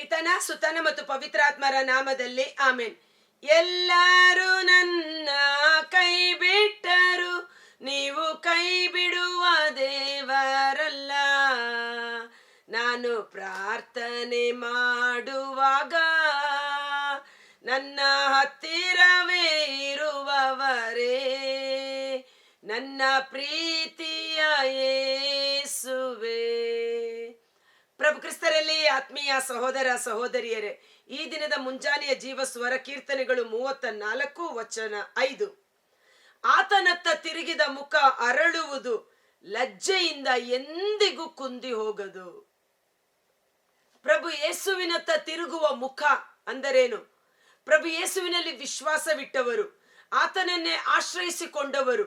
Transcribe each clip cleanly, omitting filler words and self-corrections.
ಪಿತನ ಸುತನ ಮತ್ತು ಪವಿತ್ರಾತ್ಮರ ನಾಮದಲ್ಲಿ ಆಮೇನ್. ಎಲ್ಲರೂ ನನ್ನ ಕೈ ಬಿಟ್ಟರು, ನೀವು ಕೈ ಬಿಡುವ ದೇವರಲ್ಲ. ನಾನು ಪ್ರಾರ್ಥನೆ ಮಾಡುವಾಗ ನನ್ನ ಹತ್ತಿರವೇ ಇರುವವರೇ, ನನ್ನ ಪ್ರೀತಿಯ ಯೇಸುವೇ. ಪ್ರಭು ಕ್ರಿಸ್ತರಲ್ಲಿ ಆತ್ಮೀಯ ಸಹೋದರ ಸಹೋದರಿಯರೇ, ಈ ದಿನದ ಮುಂಜಾನೆಯ ಜೀವ ಸ್ವರ ಕೀರ್ತನೆಗಳು 34:5. ಆತನತ್ತ ತಿರುಗಿದ ಮುಖ ಅರಳುವುದು, ಲಜ್ಜೆಯಿಂದ ಎಂದಿಗೂ ಕುಂದಿ ಹೋಗದು. ಪ್ರಭು ಯೇಸುವಿನತ್ತ ತಿರುಗುವ ಮುಖ ಅಂದರೇನು? ಪ್ರಭು ಯೇಸುವಿನಲ್ಲಿ ವಿಶ್ವಾಸವಿಟ್ಟವರು, ಆತನನ್ನೇ ಆಶ್ರಯಿಸಿಕೊಂಡವರು,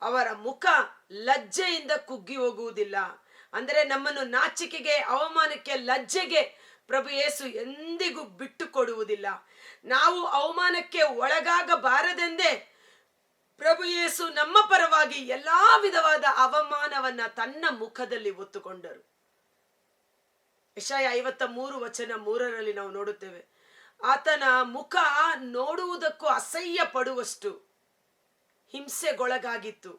ಅವರ ಮುಖ ಲಜ್ಜೆಯಿಂದ ಕುಗ್ಗಿ ಹೋಗುವುದಿಲ್ಲ. ಅಂದರೆ ನಮ್ಮನ್ನು ನಾಚಿಕೆಗೆ, ಅವಮಾನಕ್ಕೆ, ಲಜ್ಜೆಗೆ ಪ್ರಭು ಯೇಸು ಎಂದಿಗೂ ಬಿಟ್ಟು ಕೊಡುವುದಿಲ್ಲ. ನಾವು ಅವಮಾನಕ್ಕೆ ಒಳಗಾಗಬಾರದೆಂದೇ ಪ್ರಭು ಯೇಸು ನಮ್ಮ ಪರವಾಗಿ ಎಲ್ಲಾ ವಿಧವಾದ ಅವಮಾನವನ್ನ ತನ್ನ ಮುಖದಲ್ಲಿ ಹೊತ್ತುಕೊಂಡರು. ಯೆಶಾಯ 53:3 ನಾವು ನೋಡುತ್ತೇವೆ, ಆತನ ಮುಖ ನೋಡುವುದಕ್ಕೂ ಅಸಹ್ಯ ಪಡುವಷ್ಟು ಹಿಂಸೆಗೊಳಗಾಗಿತ್ತು.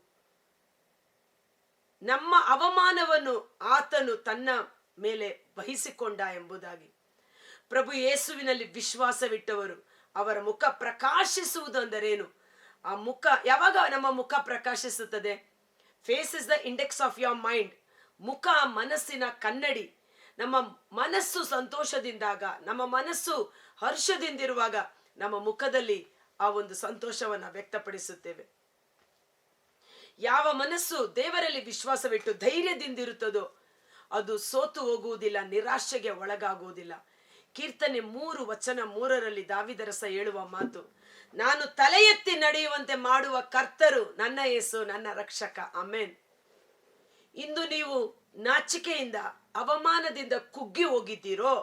ನಮ್ಮ ಅವಮಾನವನ್ನು ಆತನು ತನ್ನ ಮೇಲೆ ವಹಿಸಿಕೊಂಡ ಎಂಬುದಾಗಿ. ಪ್ರಭು ಯೇಸುವಿನಲ್ಲಿ ವಿಶ್ವಾಸವಿಟ್ಟವರು, ಅವರ ಮುಖ ಪ್ರಕಾಶಿಸುವುದು ಅಂದರೇನು? ಆ ಮುಖ ಯಾವಾಗ ನಮ್ಮ ಮುಖ ಪ್ರಕಾಶಿಸುತ್ತದೆ? Face is the index of your mind. ಮುಖ ಮನಸ್ಸಿನ ಕನ್ನಡಿ. ನಮ್ಮ ಮನಸ್ಸು ಸಂತೋಷದಿಂದಾಗ, ನಮ್ಮ ಮನಸ್ಸು ಹರ್ಷದಿಂದಿರುವಾಗ ನಮ್ಮ ಮುಖದಲ್ಲಿ ಆ ಒಂದು ಸಂತೋಷವನ್ನ ವ್ಯಕ್ತಪಡಿಸುತ್ತೇವೆ. ಯಾವ ಮನಸ್ಸು ದೇವರಲ್ಲಿ ವಿಶ್ವಾಸವಿಟ್ಟು ಧೈರ್ಯದಿಂದಿರುತ್ತದೋ ಅದು ಸೋತು ಹೋಗುವುದಿಲ್ಲ, ನಿರಾಶೆಗೆ ಒಳಗಾಗುವುದಿಲ್ಲ. ಕೀರ್ತನೆ 3:3 ದಾವೀದರಸ ಹೇಳುವ ಮಾತು, ನಾನು ತಲೆ ಎತ್ತಿ ನಡೆಯುವಂತೆ ಮಾಡುವ ಕರ್ತರು ನನ್ನ ಯೇಸು, ನನ್ನ ರಕ್ಷಕ. ಆಮೆನ್. ಇಂದು ನೀವು ನಾಚಿಕೆಯಿಂದ, ಅವಮಾನದಿಂದ ಕುಗ್ಗಿ ಹೋಗಿದ್ದೀರೋ,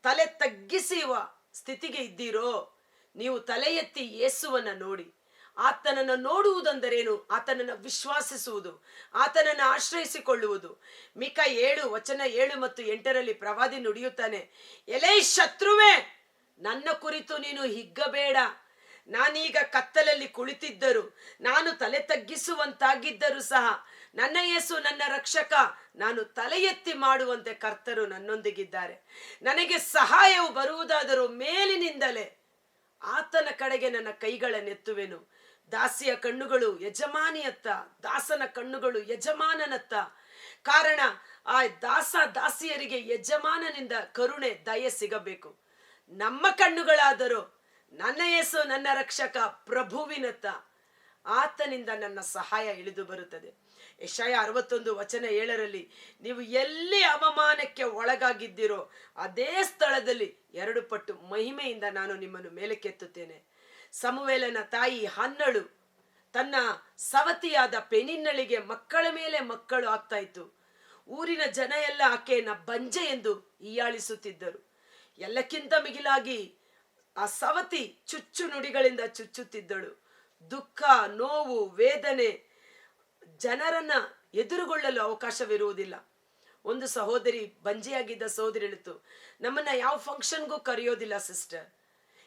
ತಲೆ ತಗ್ಗಿಸುವ ಸ್ಥಿತಿಗೆ ಇದ್ದೀರೋ, ನೀವು ತಲೆ ಎತ್ತಿ ಯೇಸುವನ್ನ ನೋಡಿ. ಆತನನ್ನು ನೋಡುವುದೆಂದರೇನು? ಆತನನ್ನು ವಿಶ್ವಾಸಿಸುವುದು, ಆತನನ್ನು ಆಶ್ರಯಿಸಿಕೊಳ್ಳುವುದು. ಮಿಕ 7:7 ಮತ್ತು 8 ಪ್ರವಾದಿ ನುಡಿಯುತ್ತಾನೆ, ಎಲೇ ಶತ್ರುವೇ, ನನ್ನ ಕುರಿತು ನೀನು ಹಿಗ್ಗಬೇಡ. ನಾನೀಗ ಕತ್ತಲಲ್ಲಿ ಕುಳಿತಿದ್ದರು, ನಾನು ತಲೆ ತಗ್ಗಿಸುವಂತಾಗಿದ್ದರೂ ಸಹ ನನ್ನ ಯೇಸು ನನ್ನ ರಕ್ಷಕ, ನಾನು ತಲೆ ಎತ್ತಿ ಮಾಡುವಂತೆ ಕರ್ತರು ನನ್ನೊಂದಿಗಿದ್ದಾರೆ. ನನಗೆ ಸಹಾಯವು ಬರುವುದಾದರೂ ಮೇಲಿನಿಂದಲೇ. ಆತನ ಕಡೆಗೆ ನನ್ನ ಕೈಗಳನ್ನೆತ್ತುವೆನು. ದಾಸಿಯ ಕಣ್ಣುಗಳು ಯಜಮಾನಿಯತ್ತ, ದಾಸನ ಕಣ್ಣುಗಳು ಯಜಮಾನನತ್ತ. ಕಾರಣ ಆ ದಾಸ ದಾಸಿಯರಿಗೆ ಯಜಮಾನನಿಂದ ಕರುಣೆ, ದಯೆ ಸಿಗಬೇಕು. ನಮ್ಮ ಕಣ್ಣುಗಳಾದರೂ ನನ್ನ ಯೇಸು ನನ್ನ ರಕ್ಷಕ ಪ್ರಭುವಿನತ್ತ, ಆತನಿಂದ ನನ್ನ ಸಹಾಯ ಇಳಿದು ಬರುತ್ತದೆ. ಯೆಶಾಯ 61:7 ನೀವು ಎಲ್ಲಿ ಅವಮಾನಕ್ಕೆ ಒಳಗಾಗಿದ್ದೀರೋ ಅದೇ ಸ್ಥಳದಲ್ಲಿ 2 ಪಟ್ಟು ಮಹಿಮೆಯಿಂದ ನಾನು ನಿಮ್ಮನ್ನು ಮೇಲಕ್ಕೆತ್ತುತ್ತೇನೆ. ಸಮುವೇಲನ ತಾಯಿ ಹನ್ನಳು ತನ್ನ ಸವತಿಯಾದ ಪೆನಿನ್ನಳಿಗೆ ಮಕ್ಕಳ ಮೇಲೆ ಮಕ್ಕಳು ಆಗ್ತಾ ಇತ್ತು. ಊರಿನ ಜನ ಎಲ್ಲ ಆಕೆಯನ್ನ ಬಂಜೆ ಎಂದು ಹೀಯಾಳಿಸುತ್ತಿದ್ದರು. ಎಲ್ಲಕ್ಕಿಂತ ಮಿಗಿಲಾಗಿ ಆ ಸವತಿ ಚುಚ್ಚು ನುಡಿಗಳಿಂದ ಚುಚ್ಚುತ್ತಿದ್ದಳು. ದುಃಖ, ನೋವು, ವೇದನೆ ಜನರನ್ನ ಎದುರುಗೊಳ್ಳಲು ಅವಕಾಶವಿರುವುದಿಲ್ಲ. ಒಂದು ಸಹೋದರಿ, ಬಂಜೆಯಾಗಿದ್ದ ಸಹೋದರಿ ಹೇಳಿತು, ನಮ್ಮನ್ನ ಯಾವ ಫಂಕ್ಷನ್ಗೂ ಕರೆಯೋದಿಲ್ಲ ಸಿಸ್ಟರ್.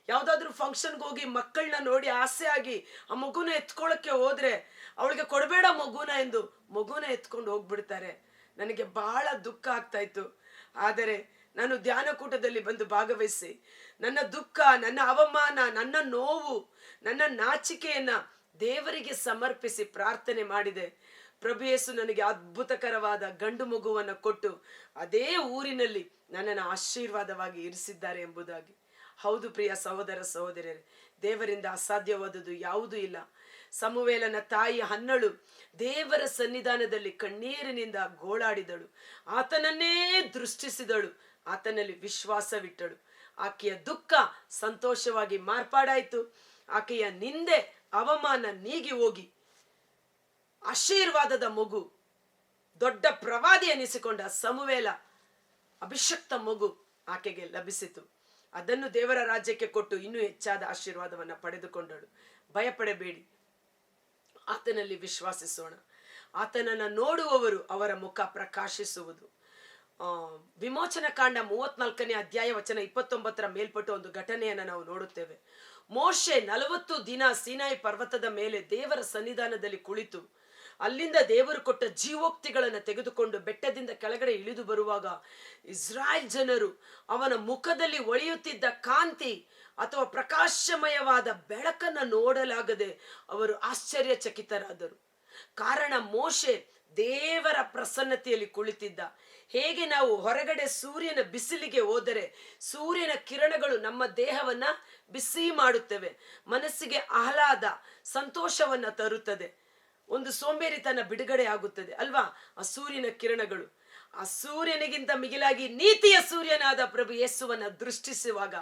ಯಾವ್ದಾದ್ರು ಫಂಕ್ಷನ್ಗೆ ಹೋಗಿ ಮಕ್ಕಳನ್ನ ನೋಡಿ ಆಸೆ ಆಗಿ ಆ ಮಗುನ ಎತ್ಕೊಳ್ಳೋಕೆ ಹೋದ್ರೆ ಅವಳಿಗೆ ಕೊಡಬೇಡ ಮಗುನ ಎಂದು ಮಗುನ ಎತ್ಕೊಂಡು ಹೋಗ್ಬಿಡ್ತಾರೆ. ನನಗೆ ಬಹಳ ದುಃಖ ಆಗ್ತಾ ಇತ್ತು. ಆದರೆ ನಾನು ಧ್ಯಾನ ಕೂಟದಲ್ಲಿ ಬಂದು ಭಾಗವಹಿಸಿ ನನ್ನ ದುಃಖ, ನನ್ನ ಅವಮಾನ, ನನ್ನ ನೋವು, ನನ್ನ ನಾಚಿಕೆಯನ್ನ ದೇವರಿಗೆ ಸಮರ್ಪಿಸಿ ಪ್ರಾರ್ಥನೆ ಮಾಡಿದೆ. ಪ್ರಭು ಯೇಸು ನನಗೆ ಅದ್ಭುತಕರವಾದ ಗಂಡು ಮಗುವನ್ನು ಕೊಟ್ಟು ಅದೇ ಊರಿನಲ್ಲಿ ನನ್ನನ್ನು ಆಶೀರ್ವಾದವಾಗಿ ಇರಿಸಿದ್ದಾರೆ ಎಂಬುದಾಗಿ. ಹೌದು ಪ್ರಿಯ ಸಹೋದರ ಸಹೋದರಿಯರೇ, ದೇವರಿಂದ ಅಸಾಧ್ಯವಾದುದು ಯಾವುದೂ ಇಲ್ಲ. ಸಮುವೇಲನ ತಾಯಿ ಹನ್ನಳು ದೇವರ ಸನ್ನಿಧಾನದಲ್ಲಿ ಕಣ್ಣೀರಿನಿಂದ ಗೋಳಾಡಿದಳು, ಆತನನ್ನೇ ದೃಷ್ಟಿಸಿದಳು, ಆತನಲ್ಲಿ ವಿಶ್ವಾಸವಿಟ್ಟಳು. ಆಕೆಯ ದುಃಖ ಸಂತೋಷವಾಗಿ ಮಾರ್ಪಾಡಾಯಿತು. ಆಕೆಯ ನಿಂದೆ, ಅವಮಾನ ನೀಗಿ ಹೋಗಿ ಆಶೀರ್ವಾದದ ಮಗು, ದೊಡ್ಡ ಪ್ರವಾದಿ ಎನಿಸಿಕೊಂಡ ಸಮುವೇಲ, ಅಭಿಷಕ್ತ ಮಗು ಆಕೆಗೆ ಲಭಿಸಿತು. ಅದನ್ನು ದೇವರ ರಾಜ್ಯಕ್ಕೆ ಕೊಟ್ಟು ಇನ್ನೂ ಹೆಚ್ಚಾದ ಆಶೀರ್ವಾದವನ್ನು ಪಡೆದುಕೊಂಡಳು. ಭಯಪಡಬೇಡಿ, ಆತನಲ್ಲಿ ವಿಶ್ವಾಸಿಸೋಣ. ಆತನನ್ನು ನೋಡುವವರು ಅವರ ಮುಖ ಪ್ರಕಾಶಿಸುವುದು. ವಿಮೋಚನ ಕಾಂಡ 34ನೇ ಅಧ್ಯಾಯ ವಚನ 29ರ ಮೇಲ್ಪಟ್ಟು ಒಂದು ಘಟನೆಯನ್ನು ನಾವು ನೋಡುತ್ತೇವೆ. ಮೋಶೆ 40 ದಿನ ಸೀನಾಯಿ ಪರ್ವತದ ಮೇಲೆ ದೇವರ ಸನ್ನಿಧಾನದಲ್ಲಿ ಕುಳಿತು ಅಲ್ಲಿಂದ ದೇವರು ಕೊಟ್ಟ ಜೀವೋಕ್ತಿಗಳನ್ನು ತೆಗೆದುಕೊಂಡು ಬೆಟ್ಟದಿಂದ ಕೆಳಗಡೆ ಇಳಿದು ಬರುವಾಗ ಇಸ್ರಾಯೇಲ್ ಜನರು ಅವನ ಮುಖದಲ್ಲಿ ಒಳೆಯುತ್ತಿದ್ದ ಕಾಂತಿ ಅಥವಾ ಪ್ರಕಾಶಮಯವಾದ ಬೆಳಕನ್ನು ನೋಡಲಾಗದೆ ಅವರು ಆಶ್ಚರ್ಯಚಕಿತರಾದರು. ಕಾರಣ ಮೋಶೆ ದೇವರ ಪ್ರಸನ್ನತೆಯಲ್ಲಿ ಕುಳಿತಿದ್ದ. ಹೇಗೆ ನಾವು ಹೊರಗಡೆ ಸೂರ್ಯನ ಬಿಸಿಲಿಗೆ ಹೋದರೆ ಸೂರ್ಯನ ಕಿರಣಗಳು ನಮ್ಮ ದೇಹವನ್ನ ಬಿಸಿ ಮಾಡುತ್ತವೆ, ಮನಸ್ಸಿಗೆ ಆಹ್ಲಾದ ಸಂತೋಷವನ್ನ ತರುತ್ತದೆ, ಒಂದು ಸೋಂಬೇರಿತನ ಬಿಡುಗಡೆ ಆಗುತ್ತದೆ ಅಲ್ವಾ ಆ ಸೂರ್ಯನ ಕಿರಣಗಳು. ಆ ಸೂರ್ಯನಿಗಿಂತ ಮಿಗಿಲಾಗಿ ನೀತಿಯ ಸೂರ್ಯನಾದ ಪ್ರಭು ಯೇಸುವನ್ನ ದೃಷ್ಟಿಸುವಾಗ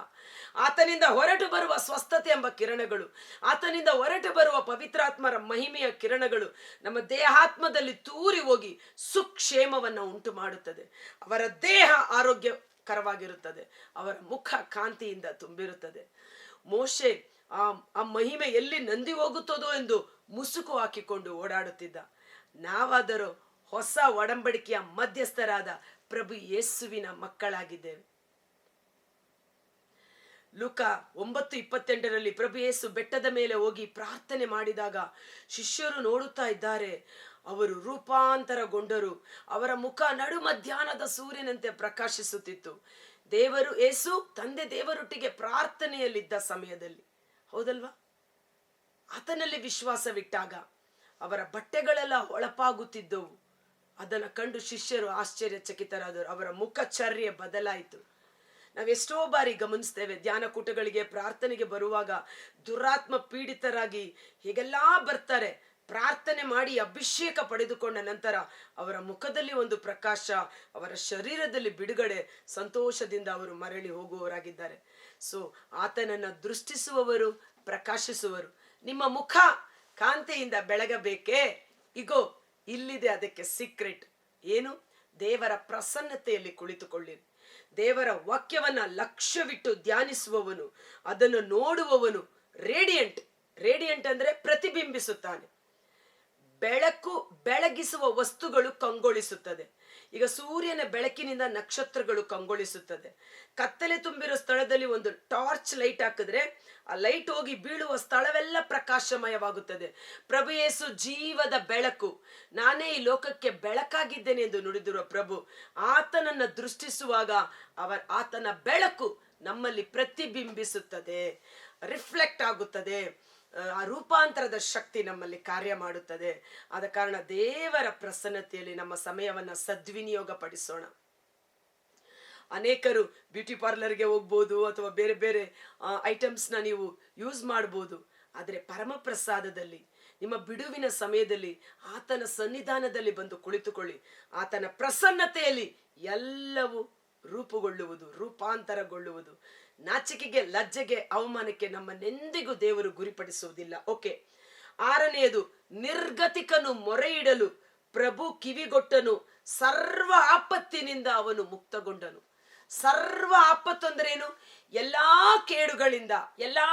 ಆತನಿಂದ ಹೊರಟು ಬರುವ ಸ್ವಸ್ಥತೆ ಎಂಬ ಕಿರಣಗಳು, ಆತನಿಂದ ಹೊರಟು ಬರುವ ಪವಿತ್ರಾತ್ಮರ ಮಹಿಮೆಯ ಕಿರಣಗಳು ನಮ್ಮ ದೇಹಾತ್ಮದಲ್ಲಿ ತೂರಿ ಹೋಗಿ ಸುಕ್ಷೇಮವನ್ನು ಉಂಟು ಮಾಡುತ್ತದೆ. ಅವರ ದೇಹ ಆರೋಗ್ಯಕರವಾಗಿರುತ್ತದೆ, ಅವರ ಮುಖ ಕಾಂತಿಯಿಂದ ತುಂಬಿರುತ್ತದೆ. ಮೋಶೆ ಆ ಮಹಿಮೆ ಎಲ್ಲಿ ನಂದಿ ಹೋಗುತ್ತದೋ ಎಂದು ಮುಸುಕು ಹಾಕಿಕೊಂಡು ಓಡಾಡುತ್ತಿದ್ದ. ನಾವಾದರೂ ಹೊಸ ಒಡಂಬಡಿಕೆಯ ಮಧ್ಯಸ್ಥರಾದ ಪ್ರಭು ಯೇಸುವಿನ ಮಕ್ಕಳಾಗಿದ್ದೇವೆ. ಲೂಕ 9:28ರಲ್ಲಿ ಪ್ರಭು ಯೇಸು ಬೆಟ್ಟದ ಮೇಲೆ ಹೋಗಿ ಪ್ರಾರ್ಥನೆ ಮಾಡಿದಾಗ ಶಿಷ್ಯರು ನೋಡುತ್ತಾ ಇದ್ದಾರೆ. ಅವರು ರೂಪಾಂತರಗೊಂಡರು. ಅವರ ಮುಖ ನಡು ಮಧ್ಯಾಹ್ನದ ಸೂರ್ಯನಂತೆ ಪ್ರಕಾಶಿಸುತ್ತಿತ್ತು. ದೇವರು ಯೇಸು ತಂದೆ ದೇವರೊಟ್ಟಿಗೆ ಪ್ರಾರ್ಥನೆಯಲ್ಲಿದ್ದ ಸಮಯದಲ್ಲಿ, ಹೌದಲ್ವಾ, ಆತನಲ್ಲಿ ವಿಶ್ವಾಸವಿಟ್ಟಾಗ ಅವರ ಬಟ್ಟೆಗಳೆಲ್ಲ ಹೊಳಪಾಗುತ್ತಿದ್ದವು. ಅದನ್ನು ಕಂಡು ಶಿಷ್ಯರು ಆಶ್ಚರ್ಯಚಕಿತರಾದರು. ಅವರ ಮುಖಚರ್ಯೆ ಬದಲಾಯಿತು. ನಾವೆಷ್ಟೋ ಬಾರಿ ಗಮನಿಸ್ತೇವೆ, ಧ್ಯಾನ ಕೂಟಗಳಿಗೆ ಪ್ರಾರ್ಥನೆಗೆ ಬರುವಾಗ ದುರಾತ್ಮ ಪೀಡಿತರಾಗಿ ಹೀಗೆಲ್ಲಾ ಬರ್ತಾರೆ. ಪ್ರಾರ್ಥನೆ ಮಾಡಿ ಅಭಿಷೇಕ ಪಡೆದುಕೊಂಡ ನಂತರ ಅವರ ಮುಖದಲ್ಲಿ ಒಂದು ಪ್ರಕಾಶ, ಅವರ ಶರೀರದಲ್ಲಿ ಬಿಡುಗಡೆ, ಸಂತೋಷದಿಂದ ಅವರು ಮರಳಿ ಹೋಗುವವರಾಗಿದ್ದಾರೆ. ಸೊ ಆತನನ್ನು ದೃಷ್ಟಿಸುವವರು ಪ್ರಕಾಶಿಸುವರು. ನಿಮ್ಮ ಮುಖ ಕಾಂತಿಯಿಂದ ಬೆಳಗಬೇಕೇ? ಇಗೋ ಇಲ್ಲಿದೆ ಅದಕ್ಕೆ ಸೀಕ್ರೆಟ್. ಏನು? ದೇವರ ಪ್ರಸನ್ನತೆಯಲ್ಲಿ ಕುಳಿತುಕೊಳ್ಳಿರಿ. ದೇವರ ವಾಕ್ಯವನ್ನ ಲಕ್ಷ್ಯವಿಟ್ಟು ಧ್ಯಾನಿಸುವವನು, ಅದನ್ನು ನೋಡುವವನು ರೇಡಿಯಂಟ್ ಅಂದ್ರೆ ಪ್ರತಿಬಿಂಬಿಸುತ್ತಾನೆ. ಬೆಳಕು ಬೆಳಗಿಸುವ ವಸ್ತುಗಳು ಕಂಗೊಳಿಸುತ್ತದೆ. ಈಗ ಸೂರ್ಯನ ಬೆಳಕಿನಿಂದ ನಕ್ಷತ್ರಗಳು ಕಂಗೊಳಿಸುತ್ತದೆ. ಕತ್ತಲೆ ತುಂಬಿರೋ ಸ್ಥಳದಲ್ಲಿ ಒಂದು ಟಾರ್ಚ್ ಲೈಟ್ ಹಾಕಿದ್ರೆ ಆ ಲೈಟ್ ಹೋಗಿ ಬೀಳುವ ಸ್ಥಳವೆಲ್ಲ ಪ್ರಕಾಶಮಯವಾಗುತ್ತದೆ. ಪ್ರಭು ಯೇಸು ಜೀವದ ಬೆಳಕು, ನಾನೇ ಈ ಲೋಕಕ್ಕೆ ಬೆಳಕಾಗಿದ್ದೇನೆ ಎಂದು ನುಡಿದಿರುವ ಪ್ರಭು, ಆತನನ್ನ ದೃಷ್ಟಿಸುವಾಗ ಆತನ ಬೆಳಕು ನಮ್ಮಲ್ಲಿ ಪ್ರತಿಬಿಂಬಿಸುತ್ತದೆ, ರಿಫ್ಲೆಕ್ಟ್ ಆಗುತ್ತದೆ. ಆ ರೂಪಾಂತರದ ಶಕ್ತಿ ನಮ್ಮಲ್ಲಿ ಕಾರ್ಯ ಮಾಡುತ್ತದೆ. ಆದ ಕಾರಣ ದೇವರ ಪ್ರಸನ್ನತೆಯಲ್ಲಿ ನಮ್ಮ ಸಮಯವನ್ನ ಸದ್ವಿನಿಯೋಗ ಪಡಿಸೋಣ. ಅನೇಕರು ಬ್ಯೂಟಿ ಪಾರ್ಲರ್ಗೆ ಹೋಗ್ಬೋದು ಅಥವಾ ಬೇರೆ ಬೇರೆ ಐಟಮ್ಸ್ನ ನೀವು ಯೂಸ್ ಮಾಡ್ಬೋದು. ಆದರೆ ಪರಮ ಪ್ರಸಾದದಲ್ಲಿ ನಿಮ್ಮ ಬಿಡುವಿನ ಸಮಯದಲ್ಲಿ ಆತನ ಸನ್ನಿಧಾನದಲ್ಲಿ ಬಂದು ಕುಳಿತುಕೊಳ್ಳಿ. ಆತನ ಪ್ರಸನ್ನತೆಯಲ್ಲಿ ಎಲ್ಲವೂ ರೂಪಾಂತರಗೊಳ್ಳುವುದು. ನಾಚಿಕೆಗೆ, ಲಜ್ಜೆಗೆ, ಅವಮಾನಕ್ಕೆ ನಮ್ಮನ್ನೆಂದಿಗೂ ದೇವರು ಗುರಿಪಡಿಸುವುದಿಲ್ಲ. ಓಕೆ, 6ನೇದು, ನಿರ್ಗತಿಕನು ಮೊರೆಯಿಡಲು ಪ್ರಭು ಕಿವಿಗೊಟ್ಟನು, ಸರ್ವ ಆಪತ್ತಿನಿಂದ ಅವನು ಮುಕ್ತಗೊಂಡನು. ಸರ್ವ ಆಪತ್ತು ಅಂದ್ರೇನು? ಎಲ್ಲಾ ಕೇಡುಗಳಿಂದ, ಎಲ್ಲಾ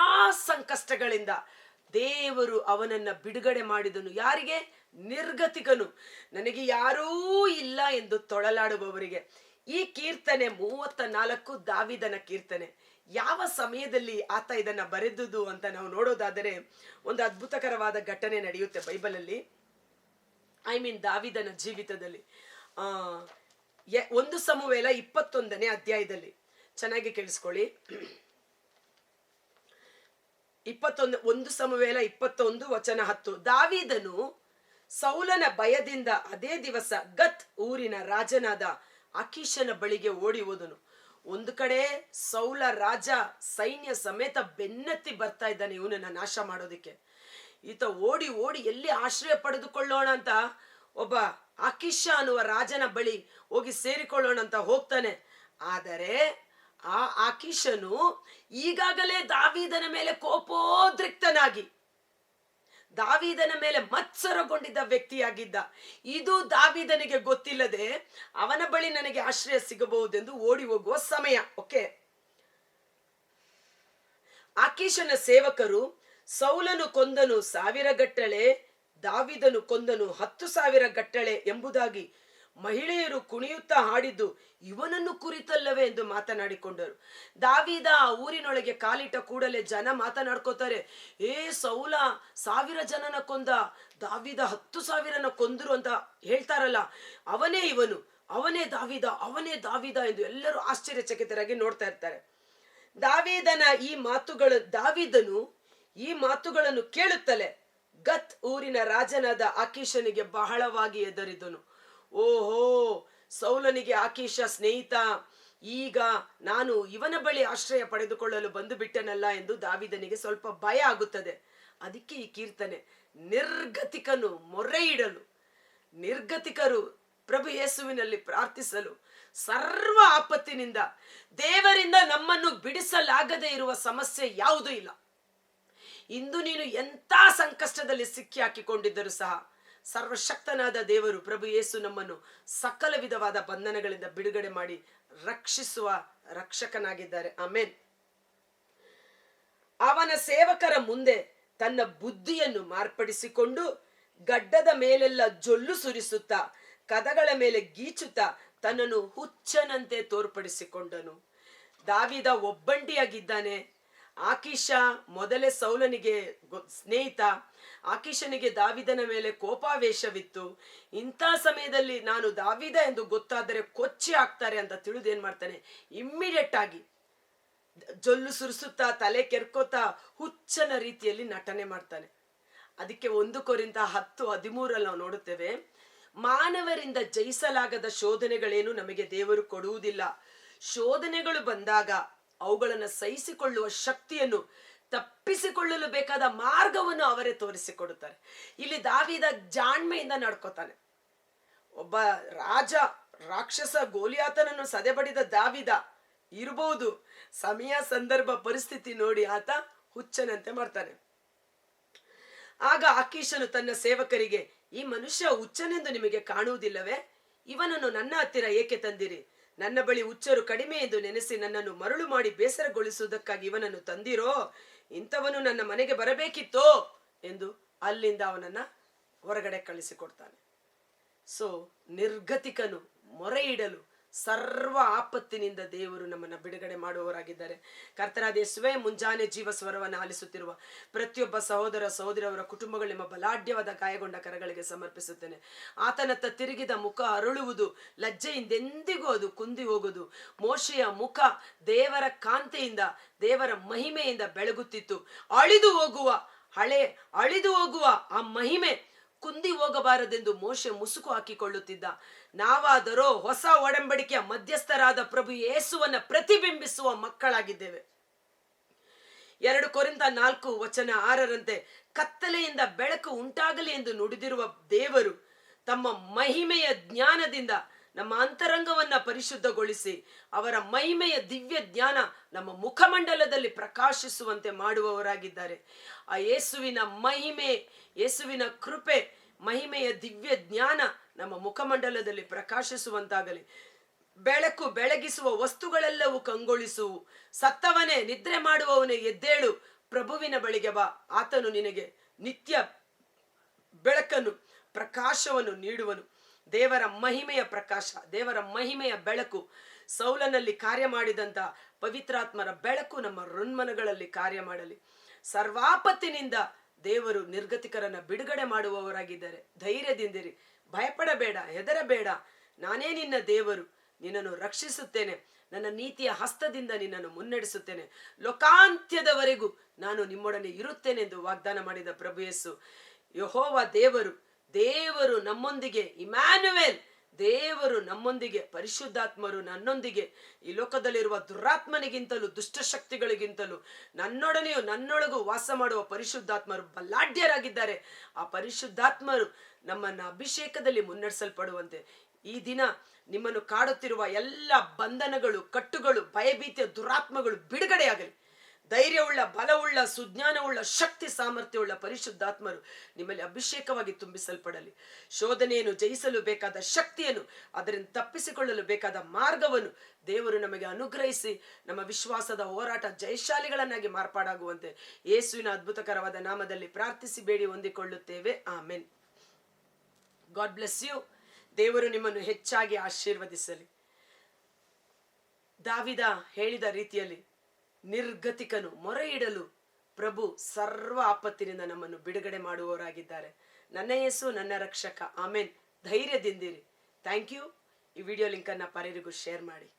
ಸಂಕಷ್ಟಗಳಿಂದ ದೇವರು ಅವನನ್ನ ಬಿಡುಗಡೆ ಮಾಡಿದನು. ಯಾರಿಗೆ? ನಿರ್ಗತಿಕನು, ನನಗೆ ಯಾರೂ ಇಲ್ಲ ಎಂದು ತೊಳಲಾಡುವವರಿಗೆ. ಈ ಕೀರ್ತನೆ 34 ದಾವಿದನ ಕೀರ್ತನೆ. ಯಾವ ಸಮಯದಲ್ಲಿ ಆತ ಇದನ್ನ ಬರೆದುದು ಅಂತ ನಾವು ನೋಡೋದಾದರೆ ಒಂದು ಅದ್ಭುತಕರವಾದ ಘಟನೆ ನಡೆಯುತ್ತೆ ಬೈಬಲಲ್ಲಿ. ದಾವಿದನ ಜೀವಿತದಲ್ಲಿ 1 ಸಮುವೇಲ 21ನೇ ಅಧ್ಯಾಯದಲ್ಲಿ. ಚೆನ್ನಾಗಿ ಕೇಳಿಸ್ಕೊಳ್ಳಿ. 1 ಸಮುವೇಲ 21 ವಚನ 10. ದಾವಿದನು ಸೌಲನ ಭಯದಿಂದ ಅದೇ ದಿವಸ ಗತ್ ಊರಿನ ರಾಜನಾದ ಅಕೀಷನ ಬಳಿಗೆ ಓಡಿ ಹೋದನು. ಒಂದು ಕಡೆ ಸೌಲ ರಾಜ ಸೈನ್ಯ ಸಮೇತ ಬೆನ್ನತ್ತಿ ಬರ್ತಾ ಇದ್ದಾನೆ ಇವನನ್ನ ನಾಶ ಮಾಡೋದಿಕ್ಕೆ. ಈತ ಓಡಿ ಓಡಿ ಎಲ್ಲಿ ಆಶ್ರಯ ಪಡೆದುಕೊಳ್ಳೋಣ ಅಂತ ಒಬ್ಬ ಅಕೀಷ ಅನ್ನುವ ರಾಜನ ಬಳಿ ಹೋಗಿ ಸೇರಿಕೊಳ್ಳೋಣ ಅಂತ ಹೋಗ್ತಾನೆ. ಆದರೆ ಆ ಅಕೀಷನು ಈಗಾಗಲೇ ದಾವೀದನ ಮೇಲೆ ಕೋಪೋದ್ರಿಕ್ತನಾಗಿ, ದಾವೀದನ ಮೇಲೆ ಮತ್ಸರಗೊಂಡಿದ್ದ ವ್ಯಕ್ತಿಯಾಗಿದ್ದ. ಇದು ದಾವೀದನಿಗೆ ಗೊತ್ತಿಲ್ಲದೆ ಅವನ ಬಳಿ ನನಗೆ ಆಶ್ರಯ ಸಿಗಬಹುದೆಂದು ಓಡಿ ಹೋಗುವ ಸಮಯ. ಓಕೆ, ಅಕೀಷನ ಸೇವಕರು ಸೌಲನು ಕೊಂದನು 1000 ಗಟ್ಟಳೆ, ದಾವೀದನು ಕೊಂದನು 10,000 ಗಟ್ಟಳೆ ಎಂಬುದಾಗಿ ಮಹಿಳೆಯರು ಕುಣಿಯುತ್ತಾ ಹಾಡಿದ್ದು ಇವನನ್ನು ಕುರಿತಲ್ಲವೇ ಎಂದು ಮಾತನಾಡಿಕೊಂಡರು. ದಾವೀದ ಆ ಊರಿನೊಳಗೆ ಕಾಲಿಟ್ಟ ಕೂಡಲೇ ಜನ ಮಾತನಾಡ್ಕೋತಾರೆ, ಸೌಲ 1000 ಜನನ ಕೊಂದ, ದಾವೀದ 10,000 ಕೊಂದರು ಅಂತ ಹೇಳ್ತಾರಲ್ಲ, ಅವನೇ ಇವನು, ಅವನೇ ದಾವೀದ ಎಂದು ಎಲ್ಲರೂ ಆಶ್ಚರ್ಯಚಕಿತರಾಗಿ ನೋಡ್ತಾ ಇರ್ತಾರೆ. ದಾವೀದನು ಈ ಮಾತುಗಳನ್ನು ಕೇಳುತ್ತಲೇ ಗತ್ ಊರಿನ ರಾಜನಾದ ಆಕೀಷನಿಗೆ ಬಹಳವಾಗಿ ಎದರಿದನು. ಓಹೋ, ಸೌಲನಿಗೆ ಆಕೀಷ ಸ್ನೇಹಿತ, ಈಗ ನಾನು ಇವನ ಬಳಿ ಆಶ್ರಯ ಪಡೆದುಕೊಳ್ಳಲು ಬಂದು ಬಿಟ್ಟನಲ್ಲ ಎಂದು ದಾವೀದನಿಗೆ ಸ್ವಲ್ಪ ಭಯ ಆಗುತ್ತದೆ. ಅದಕ್ಕೆ ಈ ಕೀರ್ತನೆ, ನಿರ್ಗತಿಕನು ಮೊರೆ ಇಡಲು, ನಿರ್ಗತಿಕರು ಪ್ರಭು ಯೇಸುವಿನಲ್ಲಿ ಪ್ರಾರ್ಥಿಸಲು, ಸರ್ವ ಆಪತ್ತಿನಿಂದ ದೇವರಿಂದ ನಮ್ಮನ್ನು ಬಿಡಿಸಲಾಗದೇ ಇರುವ ಸಮಸ್ಯೆ ಯಾವುದೂ ಇಲ್ಲ. ಇಂದು ನೀನು ಎಂಥ ಸಂಕಷ್ಟದಲ್ಲಿ ಸಿಕ್ಕಿ ಹಾಕಿಕೊಂಡಿದ್ದರೂ ಸಹ ಸರ್ವಶಕ್ತನಾದ ದೇವರು ಪ್ರಭು ಯೇಸು ನಮ್ಮನ್ನು ಸಕಲ ವಿಧವಾದ ಬಂಧನಗಳಿಂದ ಬಿಡುಗಡೆ ಮಾಡಿ ರಕ್ಷಿಸುವ ರಕ್ಷಕನಾಗಿದ್ದಾರೆ. ಆಮೆನ್. ಅವನ ಸೇವಕರ ಮುಂದೆ ತನ್ನ ಬುದ್ಧಿಯನ್ನು ಮಾರ್ಪಡಿಸಿಕೊಂಡು ಗಡ್ಡದ ಮೇಲೆಲ್ಲ ಜೊಲ್ಲು ಸುರಿಸುತ್ತಾ ಕದಗಳ ಮೇಲೆ ಗೀಚುತ್ತಾ ತನ್ನನ್ನು ಹುಚ್ಚನಂತೆ ತೋರ್ಪಡಿಸಿಕೊಂಡನು. ದಾವೀದ ಒಬ್ಬಂಟಿಯಾಗಿದ್ದಾನೆ. ಆಕೀಷ ಮೊದಲೇ ಸೌಲನಿಗೆ ಸ್ನೇಹಿತ. ಆಕೀಷನಿಗೆ ದಾವೀದನ ಮೇಲೆ ಕೋಪಾವೇಶವಿತ್ತು. ಇಂಥ ಸಮಯದಲ್ಲಿ ನಾನು ದಾವೀದ ಎಂದು ಗೊತ್ತಾದರೆ ಕೊಚ್ಚಿ ಹಾಕ್ತಾರೆ ಅಂತ ತಿಳಿದು ಏನ್ ಮಾಡ್ತಾನೆ, ಇಮ್ಮಿಡಿಯೇಟ್ ಆಗಿ ಜೊಲ್ಲು ಸುರಿಸುತ್ತಾ ತಲೆ ಕೆರ್ಕೋತಾ ಹುಚ್ಚನ ರೀತಿಯಲ್ಲಿ ನಟನೆ ಮಾಡ್ತಾನೆ. ಅದಕ್ಕೆ 1 ಕೊರಿಂಥ 10:13 ನಾವು ನೋಡುತ್ತೇವೆ, ಮಾನವರಿಂದ ಜಯಿಸಲಾಗದ ಶೋಧನೆಗಳೇನು ನಮಗೆ ದೇವರು ಕೊಡುವುದಿಲ್ಲ. ಶೋಧನೆಗಳು ಬಂದಾಗ ಅವುಗಳನ್ನು ಸಹಿಸಿಕೊಳ್ಳುವ ಶಕ್ತಿಯನ್ನು, ತಪ್ಪಿಸಿಕೊಳ್ಳಲು ಬೇಕಾದ ಮಾರ್ಗವನ್ನು ಅವರೇ ತೋರಿಸಿಕೊಡುತ್ತಾರೆ. ಇಲ್ಲಿ ದಾವೀದ ಜಾಣ್ಮೆಯಿಂದ ನಡ್ಕೋತಾನೆ. ಒಬ್ಬ ರಾಕ್ಷಸ ಗೋಲಿಯಾತನನ್ನು ಸದೆಬಡಿದ ದಾವೀದ ಇರಬಹುದು, ಸಮಯ ಸಂದರ್ಭ ಪರಿಸ್ಥಿತಿ ನೋಡಿ ಆತ ಹುಚ್ಚನಂತೆ ಮಾಡ್ತಾನೆ. ಆಗ ಆಕೀಷನು ತನ್ನ ಸೇವಕರಿಗೆ, ಈ ಮನುಷ್ಯ ಹುಚ್ಚನೆಂದು ನಿಮಗೆ ಕಾಣುವುದಿಲ್ಲವೇ? ಇವನನ್ನು ನನ್ನ ಹತ್ತಿರ ಏಕೆ ತಂದಿರಿ? ನನ್ನ ಬಳಿ ಹುಚ್ಚರು ಕಡಿಮೆ ಎಂದು ನೆನೆಸಿ ನನ್ನನ್ನು ಮರಳು ಮಾಡಿ ಬೇಸರಗೊಳಿಸುವುದಕ್ಕಾಗಿ ಇವನನ್ನು ತಂದಿರೋ? ಇಂಥವನು ನನ್ನ ಮನೆಗೆ ಬರಬೇಕಿತ್ತೋ ಎಂದು ಅಲ್ಲಿಂದ ಅವನನ್ನ ಹೊರಗಡೆ ಕಳಿಸಿಕೊಡ್ತಾನೆ. ಸೊ ನಿರ್ಗತಿಕನು ಮೊರೆ ಇಡಲು, ಸರ್ವ ಆಪತ್ತಿನಿಂದ ದೇವರು ನಮ್ಮನ್ನ ಬಿಡುಗಡೆ ಮಾಡುವವರಾಗಿದ್ದಾರೆ. ಕರ್ತನಾದ ಯೇಸುವೇ, ಮುಂಜಾನೆ ಜೀವ ಸ್ವರವನ್ನು ಆಲಿಸುತ್ತಿರುವ ಪ್ರತಿಯೊಬ್ಬ ಸಹೋದರ ಸಹೋದರವರ ಕುಟುಂಬಗಳು ನಿಮ್ಮ ಬಲಾಢ್ಯವಾದ ಗಾಯಗೊಂಡ ಕರಗಳಿಗೆ ಸಮರ್ಪಿಸುತ್ತೇನೆ. ಆತನತ್ತ ತಿರುಗಿದ ಮುಖ ಅರಳುವುದು, ಲಜ್ಜೆಯಿಂದೆಂದಿಗೂ ಅದು ಕುಂದಿ ಹೋಗುವುದು. ಮೋಶೆಯ ಮುಖ ದೇವರ ಕಾಂತಿಯಿಂದ, ದೇವರ ಮಹಿಮೆಯಿಂದ ಬೆಳಗುತ್ತಿತ್ತು. ಅಳಿದು ಹೋಗುವ ಆ ಮಹಿಮೆ ಕುಂದಿ ಹೋಗಬಾರದೆಂದು ಮೋಶೆ ಮುಸುಕು ಹಾಕಿಕೊಳ್ಳುತ್ತಿದ್ದ. ನಾವಾದರೋ ಹೊಸ ಒಡಂಬಡಿಕೆಯ ಮಧ್ಯಸ್ಥರಾದ ಪ್ರಭು ಯೇಸುವನ್ನ ಪ್ರತಿಬಿಂಬಿಸುವ ಮಕ್ಕಳಾಗಿದ್ದೇವೆ. 2 ಕೊರಿಂಥ 4:6 ಕತ್ತಲೆಯಿಂದ ಬೆಳಕು ಉಂಟಾಗಲಿ ಎಂದು ನುಡಿದಿರುವ ದೇವರು ತಮ್ಮ ಮಹಿಮೆಯ ಜ್ಞಾನದಿಂದ ನಮ್ಮ ಅಂತರಂಗವನ್ನ ಪರಿಶುದ್ಧಗೊಳಿಸಿ ಅವರ ಮಹಿಮೆಯ ದಿವ್ಯ ಜ್ಞಾನ ನಮ್ಮ ಮುಖಮಂಡಲದಲ್ಲಿ ಪ್ರಕಾಶಿಸುವಂತೆ ಮಾಡುವವರಾಗಿದ್ದಾರೆ. ಆ ಯೇಸುವಿನ ಮಹಿಮೆ, ಯೇಸುವಿನ ಕೃಪೆ, ಮಹಿಮೆಯ ದಿವ್ಯ ಜ್ಞಾನ ನಮ್ಮ ಮುಖಮಂಡಲದಲ್ಲಿ ಪ್ರಕಾಶಿಸುವಂತಾಗಲಿ. ಬೆಳಕು ಬೆಳಗಿಸುವ ವಸ್ತುಗಳೆಲ್ಲವೂ ಕಂಗೊಳಿಸುವು. ಸತ್ತವನೇ, ನಿದ್ರೆ ಮಾಡುವವನೇ, ಎದ್ದೇಳು, ಪ್ರಭುವಿನ ಬಳಿಗೆ ಬಾ. ಆತನು ನಿನಗೆ ನಿತ್ಯ ಬೆಳಕನ್ನು, ಪ್ರಕಾಶವನ್ನು ನೀಡುವನು. ದೇವರ ಮಹಿಮೆಯ ಪ್ರಕಾಶ, ದೇವರ ಮಹಿಮೆಯ ಬೆಳಕು, ಸೌಲನಲ್ಲಿ ಕಾರ್ಯ ಮಾಡಿದಂತ ಪವಿತ್ರಾತ್ಮರ ಬೆಳಕು ನಮ್ಮ ಹೃನ್ಮನಗಳಲ್ಲಿ ಕಾರ್ಯ ಮಾಡಲಿ. ಸರ್ವಾಪತ್ತಿನಿಂದ ದೇವರು ನಿರ್ಗತಿಕರನ್ನ ಬಿಡುಗಡೆ ಮಾಡುವವರಾಗಿದ್ದಾರೆ. ಧೈರ್ಯದಿಂದಿರಿ, ಭಯಪಡಬೇಡ, ಹೆದರಬೇಡ. ನಾನೇ ನಿನ್ನ ದೇವರು, ನಿನ್ನನ್ನು ರಕ್ಷಿಸುತ್ತೇನೆ. ನನ್ನ ನೀತಿಯ ಹಸ್ತದಿಂದ ನಿನ್ನನ್ನು ಮುನ್ನಡೆಸುತ್ತೇನೆ. ಲೋಕಾಂತ್ಯದವರೆಗೂ ನಾನು ನಿಮ್ಮೊಡನೆ ಇರುತ್ತೇನೆ ಎಂದು ವಾಗ್ದಾನ ಮಾಡಿದ ಪ್ರಭು ಯೇಸು. ಯೆಹೋವ ದೇವರು ನಮ್ಮೊಂದಿಗೆ, ಇಮ್ಯಾನ್ಯುವೇಲ್, ದೇವರು ನಮ್ಮೊಂದಿಗೆ, ಪರಿಶುದ್ಧಾತ್ಮರು ನನ್ನೊಂದಿಗೆ. ಈ ಲೋಕದಲ್ಲಿರುವ ದುರಾತ್ಮನಿಗಿಂತಲೂ ದುಷ್ಟಶಕ್ತಿಗಳಿಗಿಂತಲೂ ನನ್ನೊಡನೆಯೂ ನನ್ನೊಳಗೂ ವಾಸ ಮಾಡುವ ಪರಿಶುದ್ಧಾತ್ಮರು ಬಲಾಢ್ಯರಾಗಿದ್ದಾರೆ. ಆ ಪರಿಶುದ್ಧಾತ್ಮರು ನಮ್ಮನ್ನ ಅಭಿಷೇಕದಲ್ಲಿ ಮುನ್ನಡೆಸಲ್ಪಡುವಂತೆ ಈ ದಿನ ನಿಮ್ಮನ್ನು ಕಾಡುತ್ತಿರುವ ಎಲ್ಲ ಬಂಧನಗಳು, ಕಟ್ಟುಗಳು, ಭಯಭೀತಿಯ ದುರಾತ್ಮಗಳು ಬಿಡುಗಡೆಯಾಗಲಿ. ಧೈರ್ಯವುಳ್ಳ, ಬಲವುಳ್ಳ, ಸುಜ್ಞಾನವುಳ್ಳ, ಶಕ್ತಿ ಸಾಮರ್ಥ್ಯವುಳ್ಳ ಪರಿಶುದ್ಧಾತ್ಮರು ನಿಮ್ಮಲ್ಲಿ ಅಭಿಷೇಕವಾಗಿ ತುಂಬಿಸಲ್ಪಡಲಿ. ಶೋಧನೆಯನ್ನು ಜಯಿಸಲು ಬೇಕಾದ ಶಕ್ತಿಯನ್ನು, ಅದರಿಂದ ತಪ್ಪಿಸಿಕೊಳ್ಳಲು ಬೇಕಾದ ಮಾರ್ಗವನ್ನು ದೇವರು ನಮಗೆ ಅನುಗ್ರಹಿಸಿ ನಮ್ಮ ವಿಶ್ವಾಸದ ಹೋರಾಟ ಜಯಶಾಲಿಗಳನ್ನಾಗಿ ಮಾರ್ಪಾಡಾಗುವಂತೆ ಯೇಸುವಿನ ಅದ್ಭುತಕರವಾದ ನಾಮದಲ್ಲಿ ಪ್ರಾರ್ಥಿಸಿ ಬೇಡಿ ಹೊಂದಿಕೊಳ್ಳುತ್ತೇವೆ. ಆಮೆನ್. God bless you. ದೇವರು ನಿಮ್ಮನ್ನು ಹೆಚ್ಚಾಗಿ ಆಶೀರ್ವದಿಸಲಿ. ದಾವಿದ ಹೇಳಿದ ರೀತಿಯಲ್ಲಿ ನಿರ್ಗತಿಕನು ಮೊರೆ ಇಡಲು ಪ್ರಭು ಸರ್ವ ಆಪತ್ತಿನಿಂದ ನಮ್ಮನ್ನು ಬಿಡುಗಡೆ ಮಾಡುವವರಾಗಿದ್ದಾರೆ. ನನ್ನ ಯೇಸು ನನ್ನ ರಕ್ಷಕ. ಆಮೇನ್. ಧೈರ್ಯದಿಂದಿರಿ. Thank you. ಈ ವಿಡಿಯೋ ಲಿಂಕನ್ನು ಪರರಿಗೂ ಶೇರ್ ಮಾಡಿ.